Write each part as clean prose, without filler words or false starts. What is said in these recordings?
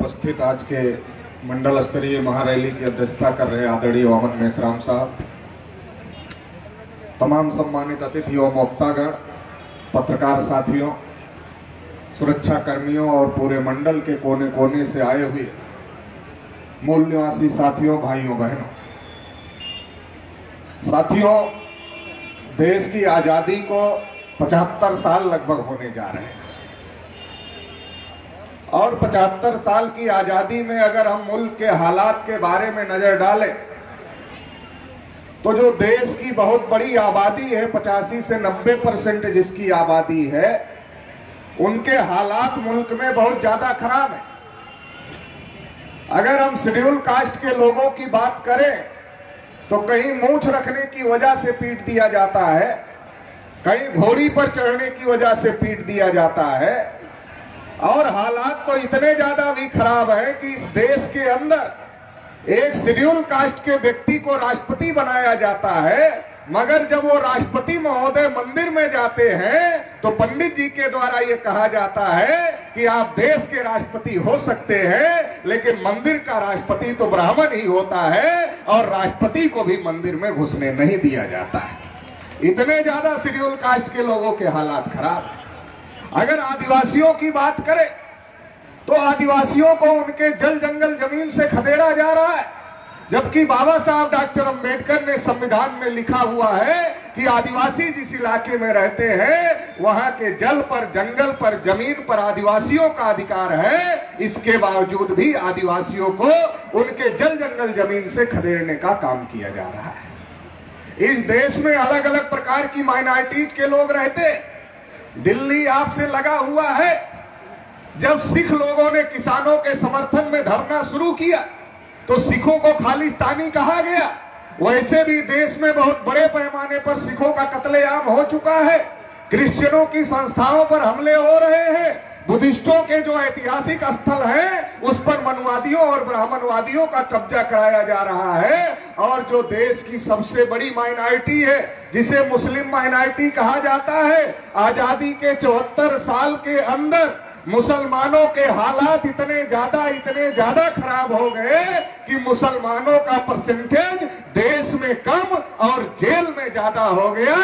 उपस्थित आज के मंडल स्तरीय महारैली की अध्यक्षता कर रहे आदरणीय वामन मेश्राम साहब, तमाम सम्मानित अतिथियों, वक्तागण, पत्रकार साथियों, सुरक्षा कर्मियों और पूरे मंडल के कोने कोने से आए हुए मूल निवासी साथियों, भाइयों, बहनों, साथियों, देश की आजादी को 75 साल लगभग होने जा रहे हैं और 75 साल की आजादी में अगर हम मुल्क के हालात के बारे में नजर डालें तो जो देश की बहुत बड़ी आबादी है, 85 से 90% जिसकी आबादी है, उनके हालात मुल्क में बहुत ज्यादा खराब है। अगर हम शेड्यूल कास्ट के लोगों की बात करें तो कहीं मूंछ रखने की वजह से पीट दिया जाता है, कहीं घोड़ी पर चढ़ने की वजह से पीट दिया जाता है और हालात तो इतने ज्यादा भी खराब है कि इस देश के अंदर एक शेड्यूल कास्ट के व्यक्ति को राष्ट्रपति बनाया जाता है, मगर जब वो राष्ट्रपति महोदय मंदिर में जाते हैं तो पंडित जी के द्वारा ये कहा जाता है कि आप देश के राष्ट्रपति हो सकते हैं, लेकिन मंदिर का राष्ट्रपति तो ब्राह्मण ही होता है और राष्ट्रपति को भी मंदिर में घुसने नहीं दिया जाता है। इतने ज्यादा शेड्यूल कास्ट के लोगों के हालात खराब है। अगर आदिवासियों की बात करें तो आदिवासियों को उनके जल जंगल जमीन से खदेड़ा जा रहा है, जबकि बाबा साहब डॉक्टर अंबेडकर ने संविधान में लिखा हुआ है कि आदिवासी जिस इलाके में रहते हैं वहां के जल पर, जंगल पर, जमीन पर आदिवासियों का अधिकार है। इसके बावजूद भी आदिवासियों को उनके जल जंगल जमीन से खदेड़ने का काम किया जा रहा है। इस देश में अलग अलग प्रकार की माइनॉरिटीज के लोग रहते हैं। दिल्ली आपसे लगा हुआ है। जब सिख लोगों ने किसानों के समर्थन में धरना शुरू किया तो सिखों को खालिस्तानी कहा गया। वैसे भी देश में बहुत बड़े पैमाने पर सिखों का कत्लेआम हो चुका है। क्रिश्चियनों की संस्थाओं पर हमले हो रहे हैं। बुद्धिस्टों के जो ऐतिहासिक स्थल हैं उस पर मनुवादियों और ब्राह्मणवादियों का कब्जा कराया जा रहा है। और जो देश की सबसे बड़ी माइनॉरिटी है, जिसे मुस्लिम माइनॉरिटी कहा जाता है, आजादी के 74 साल के अंदर मुसलमानों के हालात इतने ज्यादा खराब हो गए कि मुसलमानों का परसेंटेज देश में कम और जेल में ज्यादा हो गया।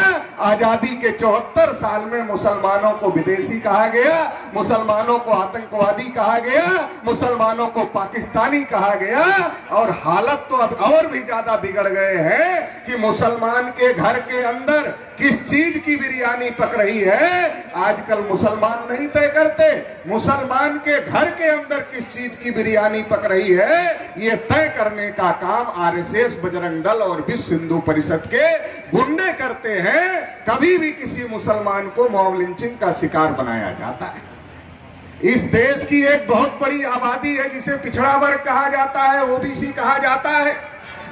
आजादी के 74 साल में मुसलमानों को विदेशी कहा गया, मुसलमानों को आतंकवादी कहा गया, मुसलमानों को पाकिस्तानी कहा गया और हालत तो अब और भी ज्यादा बिगड़ गए हैं कि मुसलमान के घर के अंदर किस चीज की बिरयानी पक रही है आजकल मुसलमान नहीं तय करते। मुसलमान के घर के अंदर किस चीज की बिरयानी पक रही है ये तय करने का काम आरएसएस, बजरंग दल और विश्व हिंदू परिषद के गुंडे करते हैं। कभी भी किसी मुसलमान को मॉब लिंचिंग का शिकार बनाया जाता है। इस देश की एक बहुत बड़ी आबादी है जिसे पिछड़ा वर्ग कहा जाता है, ओबीसी कहा जाता है।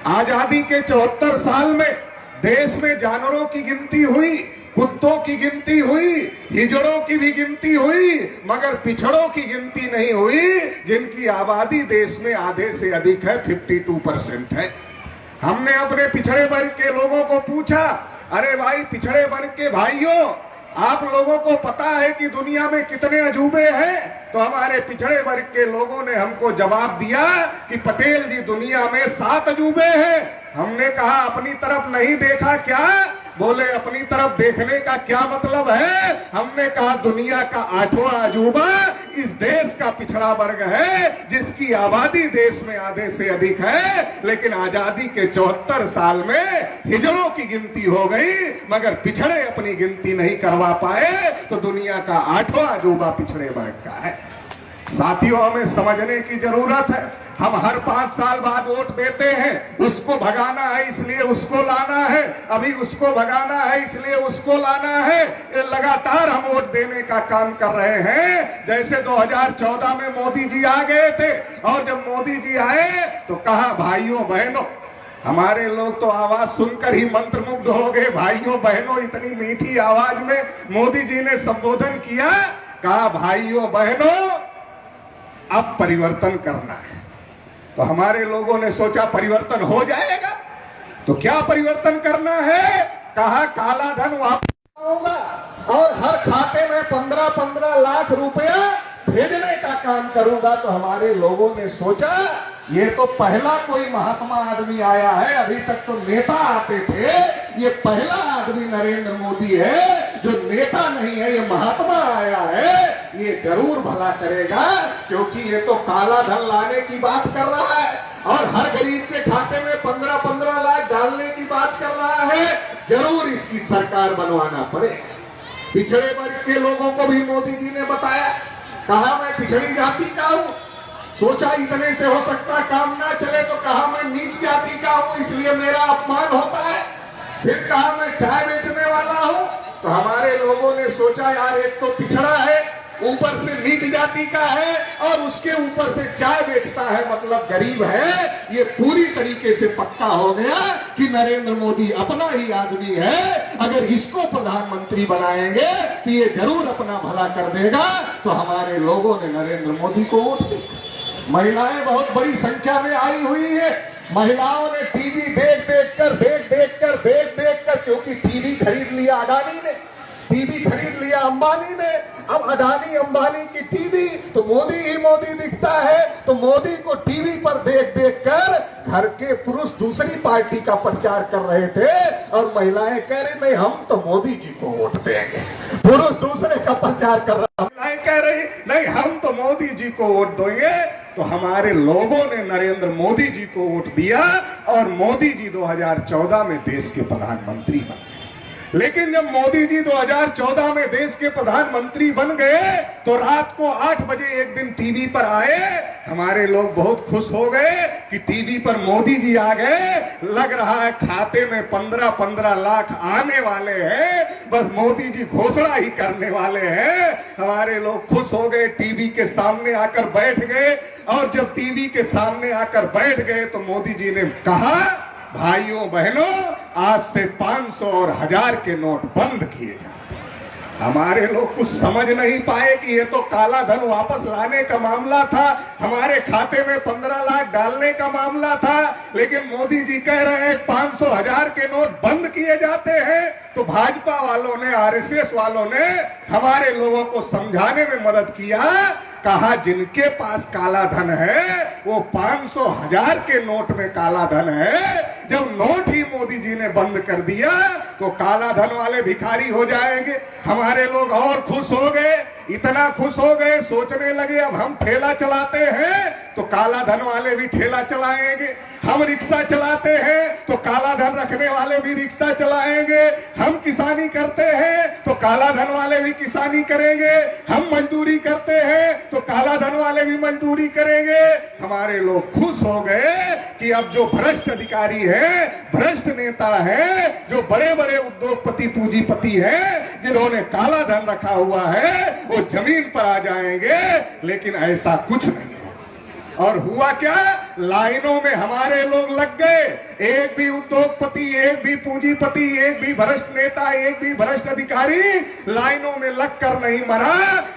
आजादी के 74 साल में देश में जानवरों की गिनती हुई, कुत्तों की गिनती हुई, हिजड़ों की भी गिनती हुई, मगर पिछड़ों की गिनती नहीं हुई, जिनकी आबादी देश में आधे से अधिक है, 52% है। हमने अपने पिछड़े वर्ग के लोगों को पूछा, अरे भाई पिछड़े वर्ग के भाइयों, आप लोगों को पता है कि दुनिया में कितने अजूबे हैं? तो हमारे पिछड़े वर्ग के लोगों ने हमको जवाब दिया कि पटेल जी दुनिया में 7 अजूबे हैं। हमने कहा अपनी तरफ नहीं देखा क्या? बोले अपनी तरफ देखने का क्या मतलब है? हमने कहा दुनिया का 8वां अजूबा इस देश का पिछड़ा वर्ग है, जिसकी आबादी देश में आधे से अधिक है, लेकिन आजादी के 74 साल में हिजड़ों की गिनती हो गई मगर पिछड़े अपनी गिनती नहीं करवा पाए, तो दुनिया का 8वां अजूबा पिछड़े वर्ग का है। साथियों, हमें समझने की जरूरत है। हम हर 5 साल बाद वोट देते हैं, उसको भगाना है इसलिए उसको लाना है, अभी उसको भगाना है इसलिए उसको लाना है। ये लगातार हम वोट देने का काम कर रहे हैं। जैसे 2014 में मोदी जी आ गए थे और जब मोदी जी आए तो कहा भाइयों बहनों, हमारे लोग तो आवाज सुनकर ही मंत्रमुग्ध हो गए। भाइयों बहनों, इतनी मीठी आवाज में मोदी जी ने संबोधन किया। कहा भाइयों बहनों, अब परिवर्तन करना है। तो हमारे लोगों ने सोचा परिवर्तन हो जाएगा, तो क्या परिवर्तन करना है? कहा काला धन वापस होगा और हर खाते में 15-15 लाख रुपया भेजने का काम करूंगा। तो हमारे लोगों ने सोचा ये तो पहला कोई महात्मा आदमी आया है, अभी तक तो नेता आते थे, ये पहला आदमी नरेंद्र मोदी है जो नेता नहीं है, ये महात्मा आया है, ये जरूर भला करेगा, क्योंकि ये तो काला धन लाने की बात कर रहा है और हर गरीब के खाते में 15-15 लाख डालने की बात कर रहा है। जरूर इसकी सरकार बनवाना पड़ेगा। पिछड़े वर्ग के लोगों को भी मोदी जी ने बताया, कहा मैं पिछड़ी जाति का हूं, सोचा इतने से हो सकता काम ना चले, तो कहा मैं नीच जाति का हूं इसलिए मेरा अपमान होता है। फिर कहा मैं चाय बेचने वाला हूं, तो हमारे लोगों ने सोचा यार एक तो पिछड़ा है, ऊपर से नीच जाति का है और उसके ऊपर से चाय बेचता है, मतलब गरीब है। ये पूरी तरीके से पक्का हो गया कि नरेंद्र मोदी अपना ही आदमी है, अगर इसको प्रधानमंत्री बनाएंगे तो ये जरूर अपना भला कर देगा। तो हमारे लोगों ने नरेंद्र मोदी को वोट दिया। महिलाएं बहुत बड़ी संख्या में आई हुई है। महिलाओं ने टीवी देख देख कर, क्योंकि टीवी खरीद लिया अडानी ने, टीवी खरीद लिया अंबानी ने, अब अडानी अंबानी की टीवी तो मोदी ही मोदी दिखता है, तो मोदी को टीवी पर देख कर घर के पुरुष दूसरी पार्टी का प्रचार कर रहे थे और महिलाएं कह रही नहीं हम तो मोदी जी को वोट देंगे। पुरुष दूसरे का प्रचार कर रहा, महिलाएं कह रही नहीं हम तो मोदी जी को वोट देंगे। तो हमारे लोगों ने नरेंद्र मोदी जी को वोट दिया और मोदी जी 2014 में देश के प्रधानमंत्री बने। लेकिन जब मोदी जी 2014 में देश के प्रधानमंत्री बन गए तो रात को 8 बजे एक दिन टीवी पर आए। हमारे लोग बहुत खुश हो गए कि टीवी पर मोदी जी आ गए, लग रहा है खाते में 15-15 लाख आने वाले हैं, बस मोदी जी घोषणा ही करने वाले हैं। हमारे लोग खुश हो गए, टीवी के सामने आकर बैठ गए और जब टीवी के सामने आकर बैठ गए तो मोदी जी ने कहा भाइयों बहनों आज से 500 और 1000 के नोट बंद किए जाए। हमारे लोग कुछ समझ नहीं पाए कि ये तो काला धन वापस लाने का मामला था, हमारे खाते में 15 लाख डालने का मामला था। लेकिन मोदी जी कह रहे हैं 500 1000 के नोट बंद किए जाते हैं। तो भाजपा वालों ने, आरएसएस वालों ने हमारे लोगों को समझाने में मदद किया, कहा जिनके पास काला धन है वो 500 1000 के नोट में काला धन है। जब नोट ही मोदी जी ने बंद कर दिया तो काला धन वाले भिखारी हो जाएंगे। हमारे लोग और खुश हो गए, इतना खुश हो गए, सोचने लगे अब हम ठेला चलाते हैं तो काला धन वाले भी ठेला चलाएंगे, हम रिक्शा चलाते हैं तो काला धन रखने वाले भी रिक्शा चलाएंगे, हम किसानी करते हैं तो काला धन वाले भी किसानी करेंगे, हम मजदूरी करते हैं तो काला धन वाले भी मजदूरी करेंगे। हमारे लोग खुश हो गए कि अब जो भ्रष्ट अधिकारी है, भ्रष्ट नेता है, जो बड़े बड़े उद्योगपति पूंजीपति हैं, जिन्होंने काला धन रखा हुआ है, वो जमीन पर आ जाएंगे। लेकिन ऐसा कुछ नहीं और हुआ क्या, लाइनों में हमारे लोग लग गए। एक भी उद्योगपति, एक भी पूंजीपति, एक भी भ्रष्ट नेता, एक भी भ्रष्ट अधिकारी लाइनों में लग कर नहीं मरा।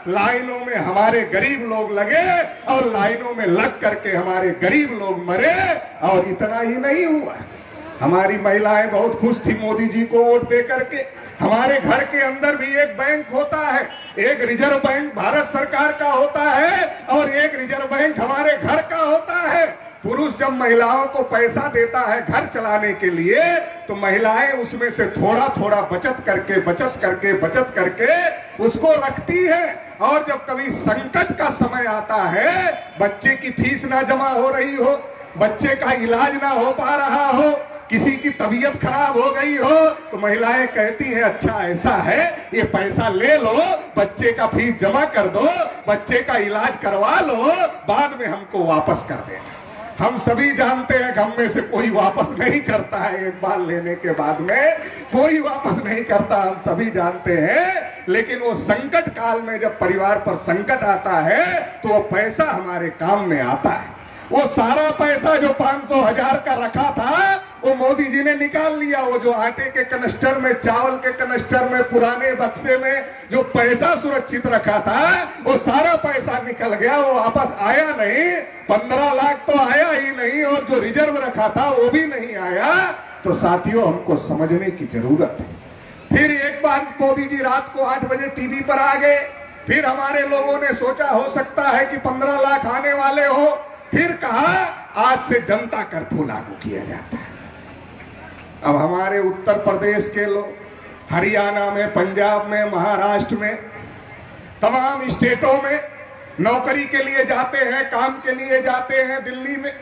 लाइनों में हमारे गरीब लोग लगे और लाइनों में लग करके हमारे गरीब लोग मरे। और इतना ही नहीं हुआ, हमारी महिलाएं बहुत खुश थी मोदी जी को वोट दे करके। हमारे घर के अंदर भी एक बैंक होता है, एक रिजर्व बैंक भारत सरकार का होता है और एक रिजर्व बैंक हमारे घर का होता है। पुरुष जब महिलाओं को पैसा देता है घर चलाने के लिए तो महिलाएं उसमें से थोड़ा थोड़ा बचत करके उसको रखती है। और जब कभी संकट का समय आता है, बच्चे की फीस ना जमा हो रही हो, बच्चे का इलाज ना हो पा रहा हो, किसी की तबीयत खराब हो गई हो, तो महिलाएं कहती हैं अच्छा ऐसा है, ये पैसा ले लो, बच्चे का फीस जमा कर दो, बच्चे का इलाज करवा लो, बाद में हमको वापस कर देना। हम सभी जानते हैं हम में से कोई वापस नहीं करता है, एक बार लेने के बाद में कोई वापस नहीं करता, हम सभी जानते हैं। लेकिन वो संकट काल में जब परिवार पर संकट आता है तो वो पैसा हमारे काम में आता है। वो सारा पैसा जो 500 1000 का रखा था वो मोदी जी ने निकाल लिया। वो जो आटे के कनस्टर में, चावल के कनस्टर में, पुराने बक्से में जो पैसा सुरक्षित रखा था वो सारा पैसा निकल गया, वो वापस आया नहीं। 15 लाख तो आया ही नहीं और जो रिजर्व रखा था वो भी नहीं आया। तो साथियों हमको समझने की जरूरत है। फिर एक बार मोदी जी रात को 8 बजे टीवी पर आ गए फिर हमारे लोगों ने सोचा हो सकता है कि 15 लाख आने वाले हो, फिर कहा आज से जनता कर्फ्यू लागू किया जाता है। अब हमारे उत्तर प्रदेश के लोग हरियाणा में, पंजाब में, महाराष्ट्र में, तमाम स्टेटों में नौकरी के लिए जाते हैं, काम के लिए जाते हैं दिल्ली में,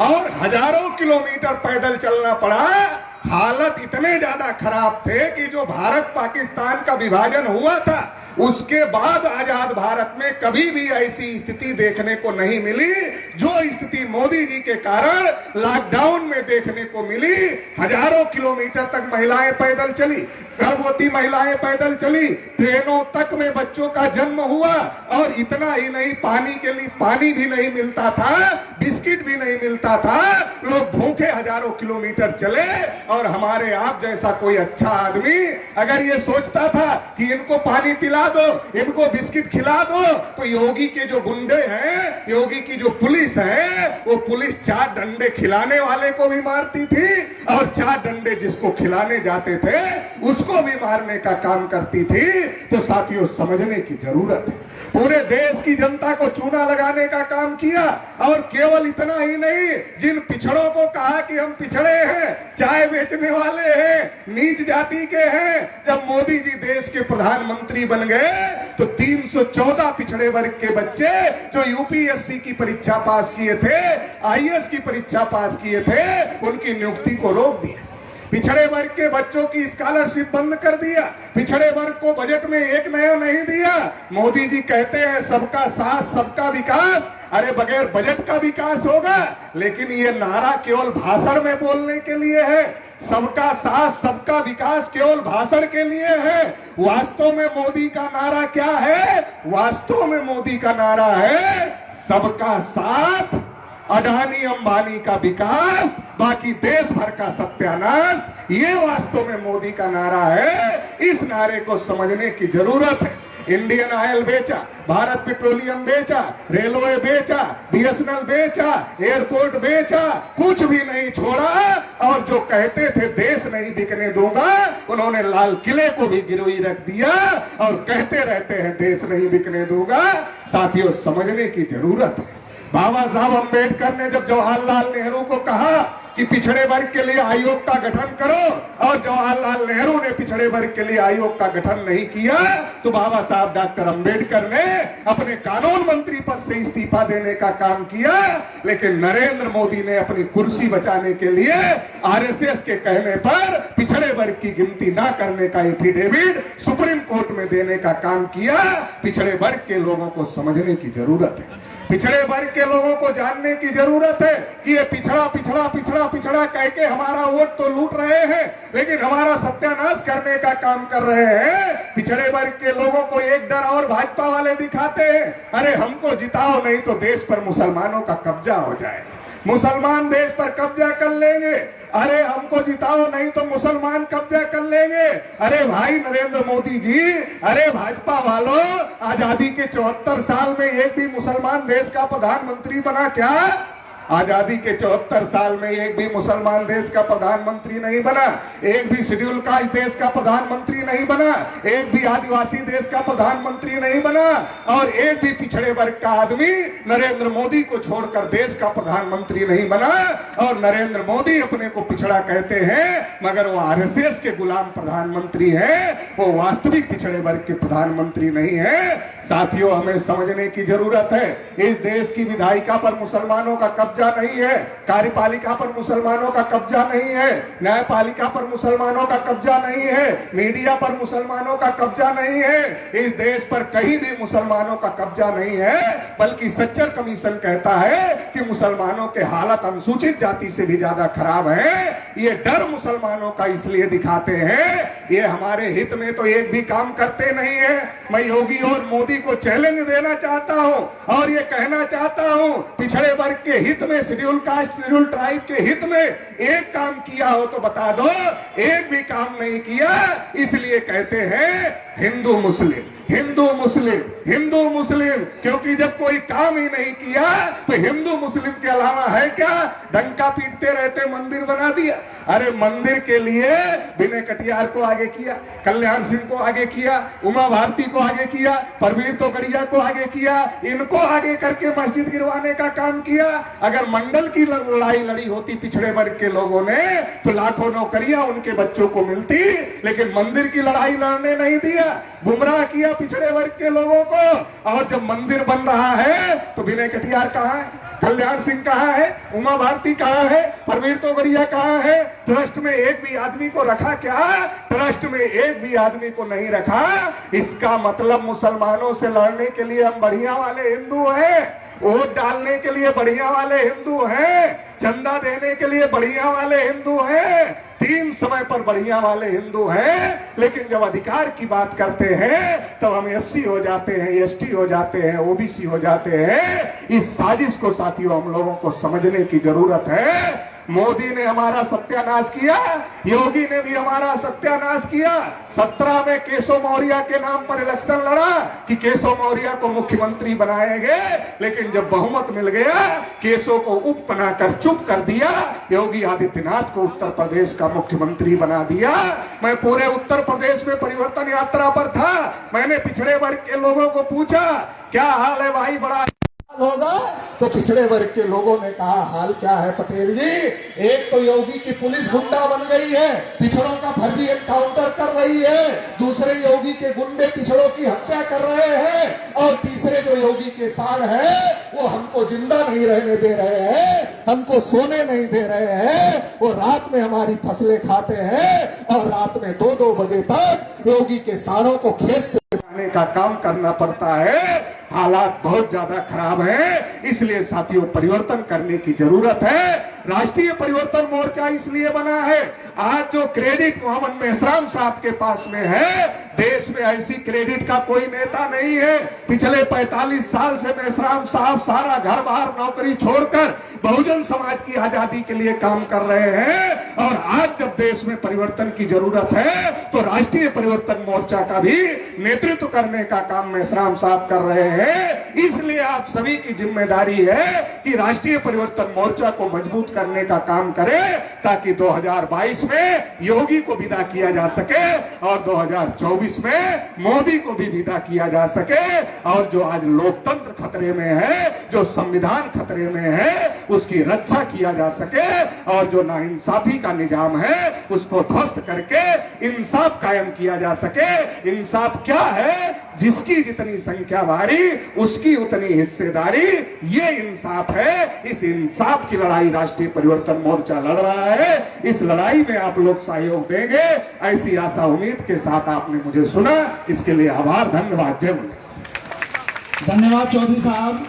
और हजारों किलोमीटर पैदल चलना पड़ा। हालत इतने ज्यादा खराब थे कि जो भारत पाकिस्तान का विभाजन हुआ था उसके बाद आजाद भारत में कभी भी ऐसी स्थिति देखने को नहीं मिली जो स्थिति मोदी जी के कारण लॉकडाउन में देखने को मिली। हजारों किलोमीटर तक महिलाएं पैदल चली, गर्भवती महिलाएं पैदल चली, ट्रेनों तक में बच्चों का जन्म हुआ, और इतना ही नहीं, पानी के लिए पानी भी नहीं मिलता था, बिस्किट भी नहीं मिलता था, लोग भूखे हजारों किलोमीटर चले। और हमारे आप जैसा कोई अच्छा आदमी अगर ये सोचता था कि इनको पानी पिला दो, इनको बिस्किट खिला दो, तो योगी के जो गुंडे हैं, योगी की जो पुलिस है, वो पुलिस 4 डंडे खिलाने वाले को भी मारती थी और 4 डंडे जिसको खिलाने जाते थे उसको भी मारने का काम करती थी। तो साथियों, समझने की जरूरत है। पूरे देश की जनता को चूना लगाने का काम किया, और केवल इतना ही नहीं, जिन पिछड़ों को कहा कि हम पिछड़े हैं, चाय बेचने वाले हैं, नीच जाति के हैं, जब मोदी जी देश के प्रधानमंत्री बन गए तो 314 पिछड़े वर्ग के बच्चे जो यूपीएससी की परीक्षा पास किए थे, आईएएस की परीक्षा पास किए थे, उनकी नियुक्ति को रोक दिया। पिछड़े वर्ग के बच्चों की स्कॉलरशिप बंद कर दिया, पिछड़े वर्ग को बजट में एक नया नहीं दिया। मोदी जी कहते हैं सबका साथ सबका विकास, अरे बगैर बजट का विकास होगा, लेकिन ये नारा केवल भाषण में बोलने के लिए है। सबका साथ सबका विकास केवल भाषण के लिए है। वास्तव में मोदी का नारा क्या है? वास्तव में मोदी का नारा है सबका साथ, अडानी अंबानी का विकास, बाकी देश भर का सत्यानाश। ये वास्तव में मोदी का नारा है। इस नारे को समझने की जरूरत है। इंडियन ऑयल बेचा, भारत पेट्रोलियम बेचा, रेलवे बेचा, बीएसएनएल बेचा, एयरपोर्ट बेचा, कुछ भी नहीं छोड़ा। और जो कहते थे देश नहीं बिकने दूंगा, उन्होंने लाल किले को भी गिरवी रख दिया और कहते रहते हैं देश नहीं बिकने दूंगा। साथियों, समझने की जरूरत है। बाबा साहब अंबेडकर ने जब जवाहरलाल नेहरू को कहा कि पिछड़े वर्ग के लिए आयोग का गठन करो, और जवाहरलाल नेहरू ने पिछड़े वर्ग के लिए आयोग का गठन नहीं किया, तो बाबा साहब डॉक्टर अंबेडकर ने अपने कानून मंत्री पद से इस्तीफा देने का काम किया। लेकिन नरेंद्र मोदी ने अपनी कुर्सी बचाने के लिए आरएसएस के कहने पर पिछड़े वर्ग की गिनती ना करने का एफिडेविट सुप्रीम कोर्ट में देने का काम किया। पिछड़े वर्ग के लोगों को समझने की जरूरत है, पिछड़े वर्ग के लोगों को जानने की जरूरत है कि ये पिछड़ा पिछड़ा पिछड़ा पिछड़ा कह के हमारा वोट तो लूट रहे हैं, लेकिन हमारा सत्यानाश करने का काम कर रहे हैं। पिछड़े वर्ग के लोगों को एक डर और भाजपा वाले दिखाते हैं, अरे हमको जिताओ नहीं तो देश पर मुसलमानों का कब्जा हो जाए, मुसलमान देश पर कब्जा कर लेंगे, अरे हमको जिताओ नहीं तो मुसलमान कब्जा कर लेंगे। अरे भाई नरेंद्र मोदी जी, अरे भाजपा वालों, आजादी के 74 साल में एक भी मुसलमान देश का प्रधानमंत्री बना क्या? आजादी के 74 साल में एक भी मुसलमान देश का प्रधानमंत्री नहीं बना, एक भी शेड्यूल कास्ट देश का प्रधानमंत्री नहीं बना, एक भी आदिवासी देश का प्रधानमंत्री नहीं बना, और एक भी पिछड़े वर्ग का आदमी नरेंद्र मोदी को छोड़कर देश का प्रधानमंत्री नहीं बना। और नरेंद्र मोदी अपने को पिछड़ा कहते हैं, मगर वो आरएसएस के गुलाम प्रधानमंत्री हैं, वो वास्तविक पिछड़े वर्ग के प्रधानमंत्री नहीं है। साथियों, हमें समझने की जरूरत है, इस देश की विधायिका पर मुसलमानों का कब्जा नहीं है, कार्यपालिका पर मुसलमानों का कब्जा नहीं है, न्यायपालिका पर मुसलमानों का कब्जा नहीं है, मीडिया पर मुसलमानों का कब्जा नहीं है, इस देश पर कहीं भी मुसलमानों का कब्जा नहीं है। बल्कि सच्चर कमीशन कहता है कि मुसलमानों के हालत अनुसूचित जाति से भी ज्यादा खराब है। ये डर मुसलमानों का इसलिए दिखाते हैं, ये हमारे हित में तो एक भी काम करते नहीं है। मैं योगी और मोदी को चैलेंज देना चाहता हूं और ये कहना चाहता हूं, पिछड़े वर्ग के हित में, शेड्यूल कास्ट शेड्यूल ट्राइब के हित में एक काम किया हो तो बता दो। एक भी काम नहीं किया, इसलिए कहते हैं हिंदू मुस्लिम, हिंदू मुस्लिम, हिंदू मुस्लिम। क्योंकि जब कोई काम ही नहीं किया तो हिंदू मुस्लिम के अलावा है क्या? डंका पीटते रहते मंदिर बना दिया। अरे मंदिर के लिए विनय कटियार को आगे किया, कल्याण सिंह को आगे किया, उमा भारती को आगे किया, परवीर तोगड़िया को आगे किया, इनको आगे करके मस्जिद गिरवाने का काम किया। अगर मंडल की लड़ाई लड़ी होती पिछड़े वर्ग के लोगों ने तो लाखों नौकरियां उनके बच्चों को मिलती, लेकिन मंदिर की लड़ाई लड़ने नहीं दिया, गुमराह किया पिछड़े वर्ग के लोगों को। और जब मंदिर बन रहा है तो विनय कटियार कहां है, कल्याण सिंह कहां है, उमा भारती कहां है, परवीर तोगड़िया कहां है? ट्रस्ट में एक भी आदमी को रखा क्या? ट्रस्ट में एक भी आदमी को नहीं रखा। इसका मतलब मुसलमानों से लड़ने के लिए हम बढ़िया वाले हिंदू हैं, वोट डालने के लिए बढ़िया वाले हिंदू हैं, चंदा देने के लिए बढ़िया वाले हिंदू हैं, तीन समय पर बढ़िया वाले हिंदू हैं। लेकिन जब अधिकार की बात करते हैं तब हम एससी हो जाते हैं, एसटी हो जाते हैं, ओबीसी हो जाते हैं। इस साजिश को साथियों हम लोगों को समझने की जरूरत है। मोदी ने हमारा सत्यानाश किया, योगी ने भी हमारा सत्यानाश किया। 17 में केशव मौर्य के नाम पर इलेक्शन लड़ा कि केशव मौर्य को मुख्यमंत्री बनाएंगे, लेकिन जब बहुमत मिल गया केशव को उप बनाकर चुप कर दिया, योगी आदित्यनाथ को उत्तर प्रदेश का मुख्यमंत्री बना दिया। मैं पूरे उत्तर प्रदेश में परिवर्तन यात्रा पर था, मैंने पिछड़े वर्ग के लोगों को पूछा क्या हाल है भाई, बड़ा होगा? तो पिछड़े वर्ग के लोगों ने कहा हाल क्या है पटेल जी, एक तो योगी की पुलिस गुंडा बन गई है, पिछड़ों का फर्जी एनकाउंटर कर रही है, दूसरे योगी के गुंडे पिछड़ों की हत्या कर रहे हैं, और तीसरे जो योगी के साड़ है वो हमको जिंदा नहीं रहने दे रहे हैं, हमको सोने नहीं दे रहे हैं, वो रात में हमारी फसलें खाते हैं और रात में 2-2 बजे तक योगी के साड़ों को खेत से जाने का काम करना पड़ता है। हालात बहुत ज्यादा खराब हैं, इसलिए साथियों परिवर्तन करने की जरूरत है। राष्ट्रीय परिवर्तन मोर्चा इसलिए बना है, आज जो क्रेडिट मोहम्मद मेहराम साहब के पास में है, देश में ऐसी क्रेडिट का कोई नेता नहीं है। पिछले 45 साल से मेहराम साहब सारा घर बार नौकरी छोड़कर बहुजन समाज की आजादी के लिए काम कर रहे हैं, और आज जब देश में परिवर्तन की जरूरत है तो राष्ट्रीय परिवर्तन मोर्चा का भी नेतृत्व करने का काम मेहराम साहब कर रहे हैं। इसलिए आप सभी की जिम्मेदारी है कि राष्ट्रीय परिवर्तन मोर्चा को मजबूत करने का काम करें, ताकि 2022 में योगी को विदा किया जा सके और 2024 में मोदी को भी विदा किया जा सके, और जो आज लोकतंत्र खतरे में है, जो संविधान खतरे में है, उसकी रक्षा किया जा सके, और जो नाइंसाफी का निजाम है उसको ध्वस्त करके इंसाफ कायम किया जा सके। इंसाफ क्या है? जिसकी जितनी संख्या भारी उसकी उतनी हिस्सेदारी, ये इंसाफ है। इस इंसाफ की लड़ाई राष्ट्रीय परिवर्तन मोर्चा लड़ रहा है। इस लड़ाई में आप लोग सहयोग देंगे, ऐसी आशा उम्मीद के साथ आपने मुझे सुना, इसके लिए आभार, धन्यवाद, जय मुर्मुराद। धन्यवाद चौधरी साहब,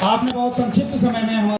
आपने बहुत संक्षिप्त समय में हमारे